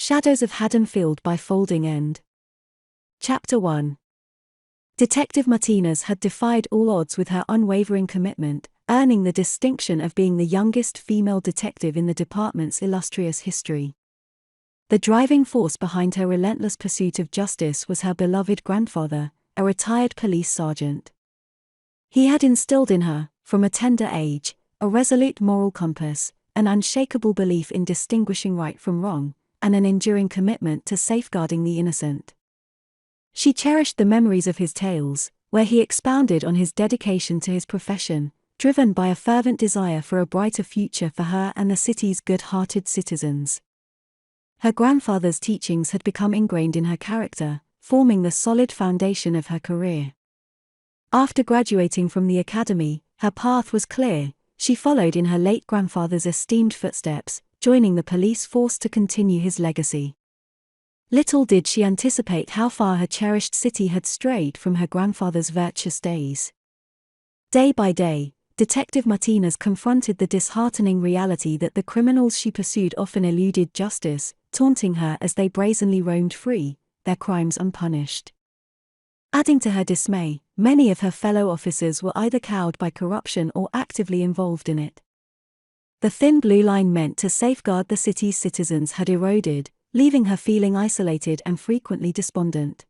Shadows of Haddonfield by Folding End. Chapter 1. Detective Martinez had defied all odds with her unwavering commitment, earning the distinction of being the youngest female detective in the department's illustrious history. The driving force behind her relentless pursuit of justice was her beloved grandfather, a retired police sergeant. He had instilled in her, from a tender age, a resolute moral compass, an unshakable belief in distinguishing right from wrong, and an enduring commitment to safeguarding the innocent. She cherished the memories of his tales, where he expounded on his dedication to his profession, driven by a fervent desire for a brighter future for her and the city's good-hearted citizens. Her grandfather's teachings had become ingrained in her character, forming the solid foundation of her career. After graduating from the academy, her path was clear. She followed in her late grandfather's esteemed footsteps, joining the police force to continue his legacy. Little did she anticipate how far her cherished city had strayed from her grandfather's virtuous days. Day by day, Detective Martinez confronted the disheartening reality that the criminals she pursued often eluded justice, taunting her as they brazenly roamed free, their crimes unpunished. Adding to her dismay, many of her fellow officers were either cowed by corruption or actively involved in it. The thin blue line meant to safeguard the city's citizens had eroded, leaving her feeling isolated and frequently despondent.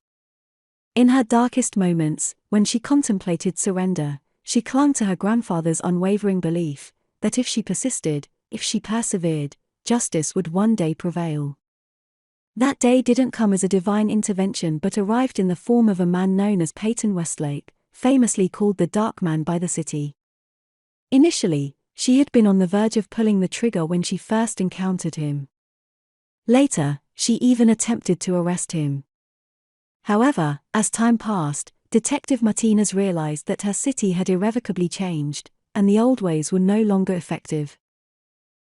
In her darkest moments, when she contemplated surrender, she clung to her grandfather's unwavering belief that if she persisted, if she persevered, justice would one day prevail. That day didn't come as a divine intervention but arrived in the form of a man known as Peyton Westlake, famously called the Darkman by the city. Initially, she had been on the verge of pulling the trigger when she first encountered him. Later, she even attempted to arrest him. However, as time passed, Detective Martinez realized that her city had irrevocably changed, and the old ways were no longer effective.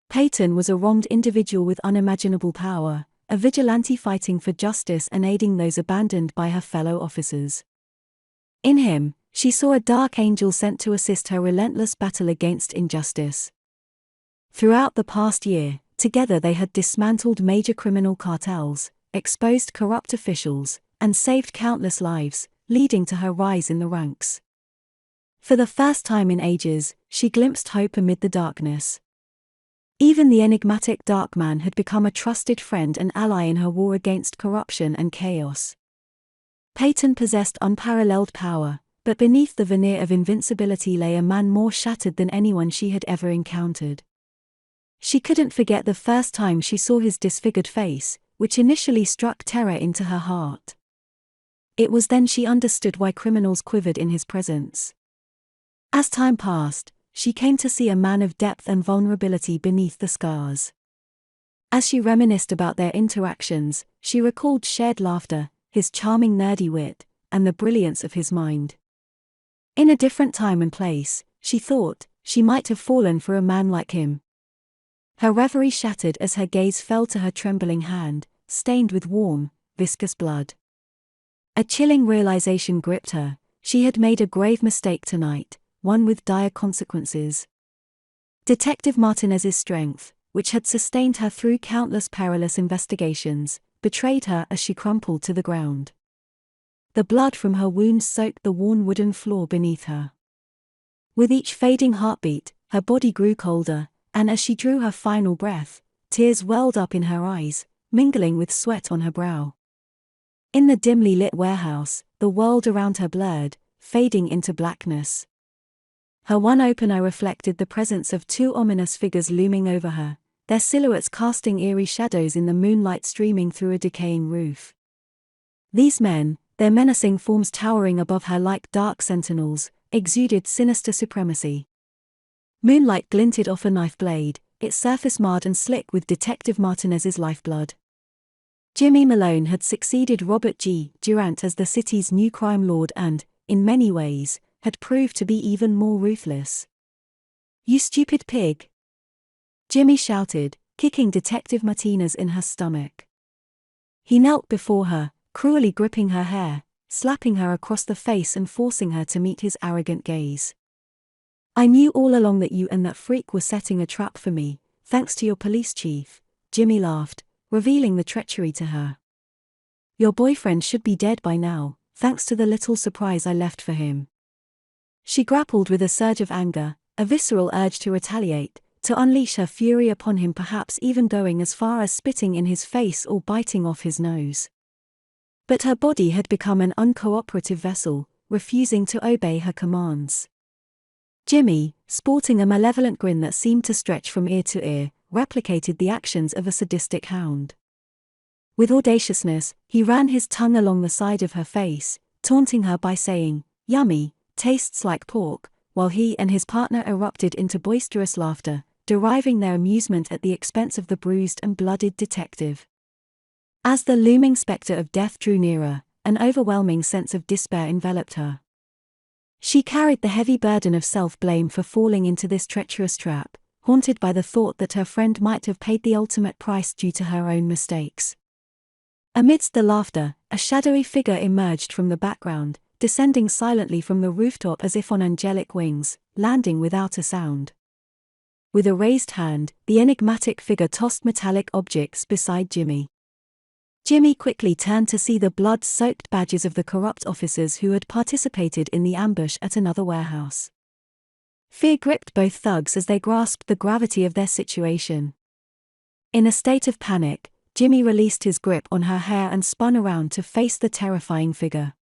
Peyton was a wronged individual with unimaginable power, a vigilante fighting for justice and aiding those abandoned by her fellow officers. In him, she saw a dark angel sent to assist her relentless battle against injustice. Throughout the past year, together they had dismantled major criminal cartels, exposed corrupt officials, and saved countless lives, leading to her rise in the ranks. For the first time in ages, she glimpsed hope amid the darkness. Even the enigmatic Darkman had become a trusted friend and ally in her war against corruption and chaos. Peyton possessed unparalleled power, but beneath the veneer of invincibility lay a man more shattered than anyone she had ever encountered. She couldn't forget the first time she saw his disfigured face, which initially struck terror into her heart. It was then she understood why criminals quivered in his presence. As time passed, she came to see a man of depth and vulnerability beneath the scars. As she reminisced about their interactions, she recalled shared laughter, his charming nerdy wit, and the brilliance of his mind. In a different time and place, she thought, she might have fallen for a man like him. Her reverie shattered as her gaze fell to her trembling hand, stained with warm, viscous blood. A chilling realization gripped her. She had made a grave mistake tonight, one with dire consequences. Detective Martinez's strength, which had sustained her through countless perilous investigations, betrayed her as she crumpled to the ground. The blood from her wounds soaked the worn wooden floor beneath her. With each fading heartbeat, her body grew colder, and as she drew her final breath, tears welled up in her eyes, mingling with sweat on her brow. In the dimly lit warehouse, the world around her blurred, fading into blackness. Her one open eye reflected the presence of two ominous figures looming over her, their silhouettes casting eerie shadows in the moonlight streaming through a decaying roof. These men, their menacing forms towering above her like dark sentinels, exuded sinister supremacy. Moonlight glinted off a knife blade, its surface marred and slick with Detective Martinez's lifeblood. Jimmy Malone had succeeded Robert G. Durant as the city's new crime lord and, in many ways, had proved to be even more ruthless. "You stupid pig!" Jimmy shouted, kicking Detective Martinez in her stomach. He knelt before her, cruelly gripping her hair, slapping her across the face and forcing her to meet his arrogant gaze. "I knew all along that you and that freak were setting a trap for me, thanks to your police chief," Jimmy laughed, revealing the treachery to her. "Your boyfriend should be dead by now, thanks to the little surprise I left for him." She grappled with a surge of anger, a visceral urge to retaliate, to unleash her fury upon him, perhaps even going as far as spitting in his face or biting off his nose. But her body had become an uncooperative vessel, refusing to obey her commands. Jimmy, sporting a malevolent grin that seemed to stretch from ear to ear, replicated the actions of a sadistic hound. With audaciousness, he ran his tongue along the side of her face, taunting her by saying, "Yummy, tastes like pork," while he and his partner erupted into boisterous laughter, deriving their amusement at the expense of the bruised and blooded detective. As the looming specter of death drew nearer, an overwhelming sense of despair enveloped her. She carried the heavy burden of self-blame for falling into this treacherous trap, haunted by the thought that her friend might have paid the ultimate price due to her own mistakes. Amidst the laughter, a shadowy figure emerged from the background, descending silently from the rooftop as if on angelic wings, landing without a sound. With a raised hand, the enigmatic figure tossed metallic objects beside Jimmy. Jimmy quickly turned to see the blood-soaked badges of the corrupt officers who had participated in the ambush at another warehouse. Fear gripped both thugs as they grasped the gravity of their situation. In a state of panic, Jimmy released his grip on her hair and spun around to face the terrifying figure.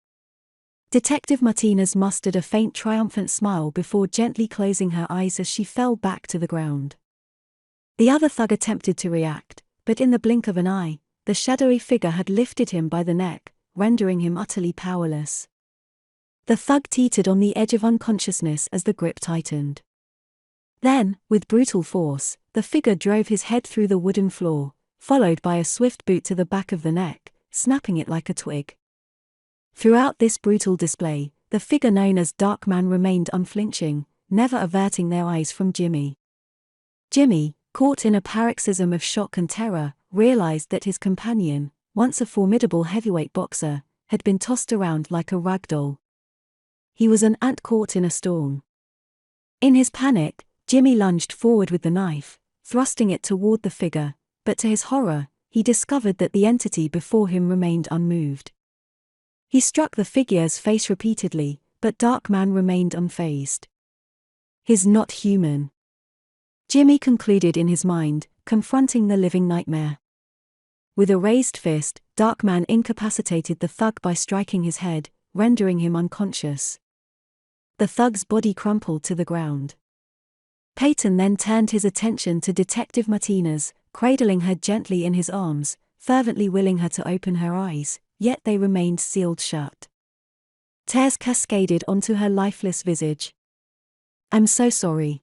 Detective Martinez mustered a faint triumphant smile before gently closing her eyes as she fell back to the ground. The other thug attempted to react, but in the blink of an eye, the shadowy figure had lifted him by the neck, rendering him utterly powerless. The thug teetered on the edge of unconsciousness as the grip tightened. Then, with brutal force, the figure drove his head through the wooden floor, followed by a swift boot to the back of the neck, snapping it like a twig. Throughout this brutal display, the figure known as Darkman remained unflinching, never averting their eyes from Jimmy. Jimmy, caught in a paroxysm of shock and terror, realized that his companion, once a formidable heavyweight boxer, had been tossed around like a rag doll. He was an ant caught in a storm. In his panic, Jimmy lunged forward with the knife, thrusting it toward the figure, but to his horror, he discovered that the entity before him remained unmoved. He struck the figure's face repeatedly, but Darkman remained unfazed. "He's not human," Jimmy concluded in his mind, confronting the living nightmare. With a raised fist, Darkman incapacitated the thug by striking his head, rendering him unconscious. The thug's body crumpled to the ground. Peyton then turned his attention to Detective Martinez, cradling her gently in his arms, fervently willing her to open her eyes, yet they remained sealed shut. Tears cascaded onto her lifeless visage. "I'm so sorry,"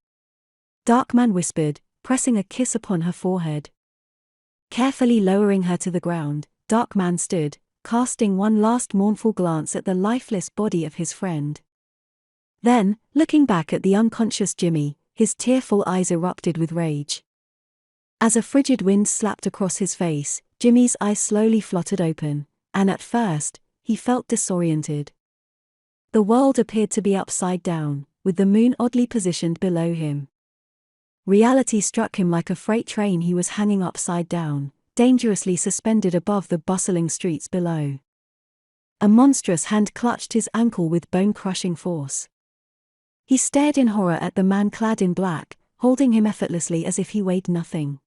Darkman whispered, pressing a kiss upon her forehead. Carefully lowering her to the ground, Darkman stood, casting one last mournful glance at the lifeless body of his friend. Then, looking back at the unconscious Jimmy, his tearful eyes erupted with rage. As a frigid wind slapped across his face, Jimmy's eyes slowly fluttered open, and at first, he felt disoriented. The world appeared to be upside down, with the moon oddly positioned below him. Reality struck him like a freight train. He was hanging upside down, dangerously suspended above the bustling streets below. A monstrous hand clutched his ankle with bone-crushing force. He stared in horror at the man clad in black, holding him effortlessly as if he weighed nothing.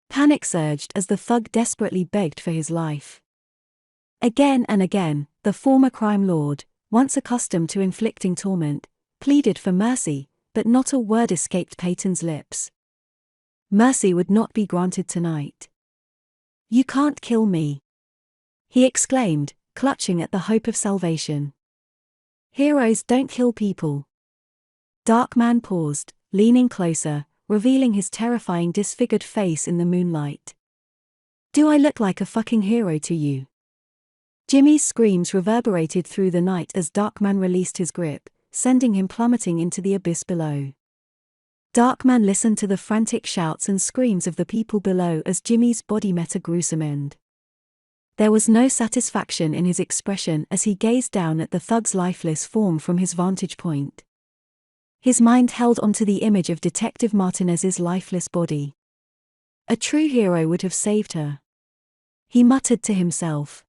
Panic surged as the thug desperately begged for his life. Again and again, the former crime lord, once accustomed to inflicting torment, pleaded for mercy, but not a word escaped Peyton's lips. Mercy would not be granted tonight. "You can't kill me," he exclaimed, clutching at the hope of salvation. "Heroes don't kill people." Darkman paused, leaning closer, revealing his terrifying disfigured face in the moonlight. "Do I look like a fucking hero to you?" Jimmy's screams reverberated through the night as Darkman released his grip, sending him plummeting into the abyss below. Darkman listened to the frantic shouts and screams of the people below as Jimmy's body met a gruesome end. There was no satisfaction in his expression as he gazed down at the thug's lifeless form from his vantage point. His mind held onto the image of Detective Martinez's lifeless body. A true hero would have saved her. he muttered to himself.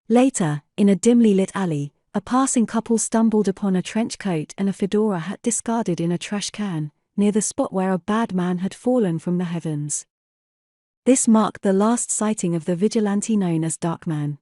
Later, in a dimly lit alley, a passing couple stumbled upon a trench coat and a fedora hat discarded in a trash can, near the spot where a bad man had fallen from the heavens. This marked the last sighting of the vigilante known as Darkman.